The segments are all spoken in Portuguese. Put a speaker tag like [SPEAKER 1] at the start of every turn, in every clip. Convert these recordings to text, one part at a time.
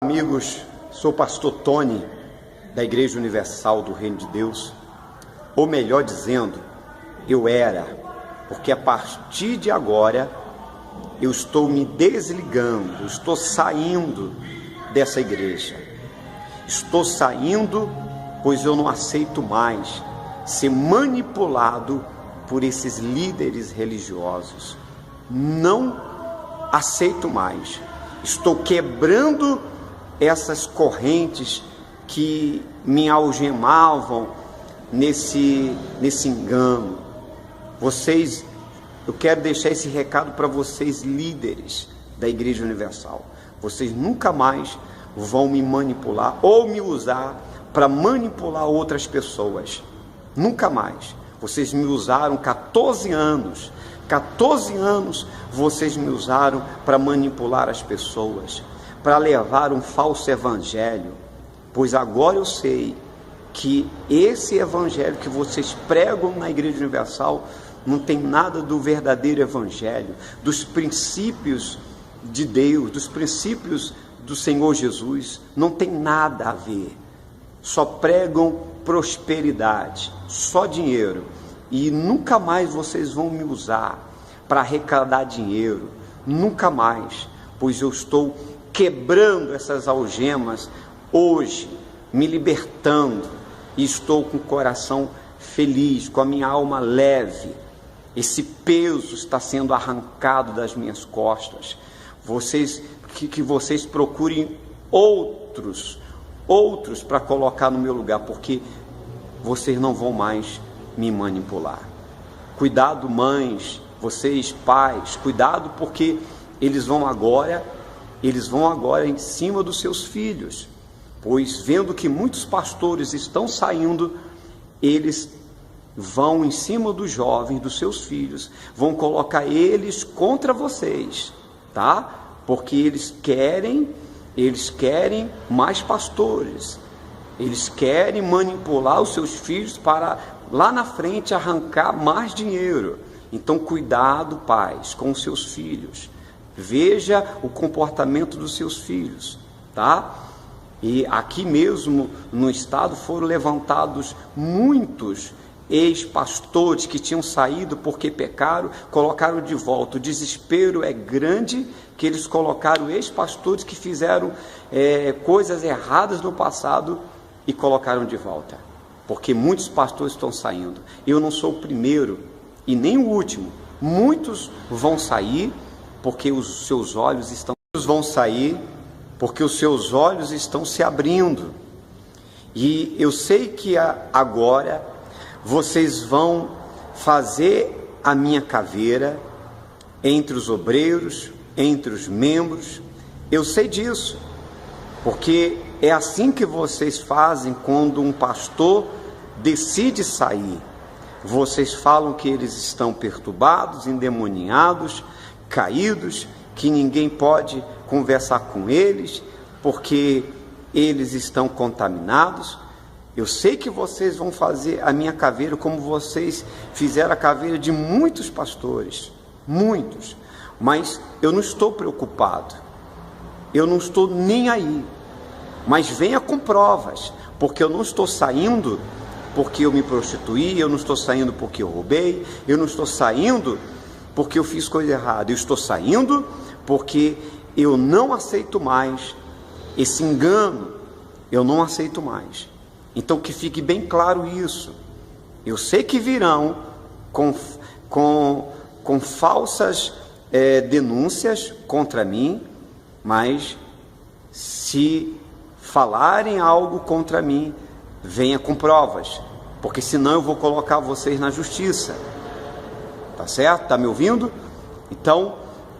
[SPEAKER 1] Amigos, sou o pastor Tony, da Igreja Universal do Reino de Deus, ou melhor dizendo, eu era, porque a partir de agora eu estou me desligando, estou saindo dessa igreja. Estou saindo, pois eu não aceito mais ser manipulado por esses líderes religiosos. Não aceito mais. Estou quebrando essas correntes que me algemavam nesse engano. Eu quero deixar esse recado para vocês, líderes da Igreja Universal. Vocês nunca mais vão me manipular ou me usar para manipular outras pessoas. Nunca mais. Vocês me usaram 14 anos. 14 anos vocês me usaram para manipular as pessoas, para levar um falso evangelho, pois agora eu sei que esse evangelho que vocês pregam na Igreja Universal não tem nada do verdadeiro evangelho, dos princípios de Deus, dos princípios do Senhor Jesus, não tem nada a ver. Só pregam prosperidade, só dinheiro, e nunca mais vocês vão me usar para arrecadar dinheiro, nunca mais, pois eu estou quebrando essas algemas hoje, me libertando, e estou com o coração feliz, com a minha alma leve. Esse peso está sendo arrancado das minhas costas. Que vocês procurem outros para colocar no meu lugar, porque vocês não vão mais me manipular. Cuidado, mães, vocês pais, cuidado, porque eles vão agora em cima dos seus filhos, pois vendo que muitos pastores estão saindo, eles vão em cima dos jovens, dos seus filhos, vão colocar eles contra vocês, tá? Porque eles querem mais pastores, eles querem manipular os seus filhos para lá na frente arrancar mais dinheiro. Então cuidado, pais, com os seus filhos. Veja o comportamento dos seus filhos, tá? E aqui mesmo no estado foram levantados muitos ex-pastores que tinham saído porque pecaram, colocaram de volta. O desespero é grande que eles colocaram ex-pastores que fizeram coisas erradas no passado e colocaram de volta, porque muitos pastores estão saindo. Eu não sou o primeiro e nem o último. Muitos vão sair porque os seus olhos estão se abrindo. E eu sei que agora vocês vão fazer a minha caveira entre os obreiros, entre os membros. Eu sei disso, porque é assim que vocês fazem quando um pastor decide sair. Vocês falam que eles estão perturbados, endemoniados, caídos, que ninguém pode conversar com eles, porque eles estão contaminados. Eu sei que vocês vão fazer a minha caveira como vocês fizeram a caveira de muitos pastores, muitos, mas eu não estou preocupado, eu não estou nem aí, mas venha com provas, porque eu não estou saindo porque eu me prostituí, eu não estou saindo porque eu roubei, eu não estou saindo porque eu fiz coisa errada, eu estou saindo porque eu não aceito mais esse engano, eu não aceito mais. Então que fique bem claro isso. Eu sei que virão com falsas denúncias contra mim, mas se falarem algo contra mim, venha com provas, porque senão eu vou colocar vocês na justiça. Tá certo? Tá me ouvindo? Então,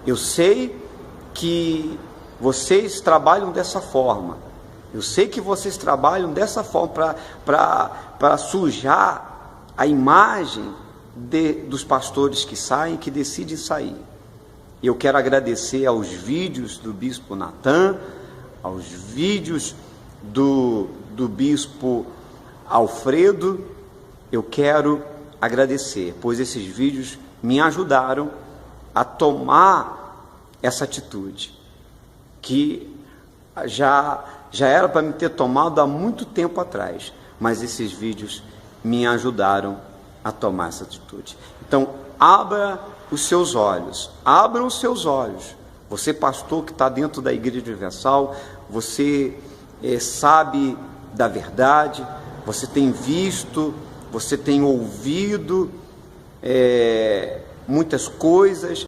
[SPEAKER 1] eu sei que vocês trabalham dessa forma. Eu sei que vocês trabalham dessa forma para sujar a imagem dos pastores que saem, que decidem sair. Eu quero agradecer aos vídeos do Bispo Natan, aos vídeos do Bispo Alfredo. Eu quero agradecer, pois esses vídeos me ajudaram a tomar essa atitude, que já era para me ter tomado há muito tempo atrás, mas esses vídeos me ajudaram a tomar essa atitude. Então, abra os seus olhos, abram os seus olhos. Você, pastor que está dentro da Igreja Universal, você sabe da verdade, você tem visto, você tem ouvido muitas coisas.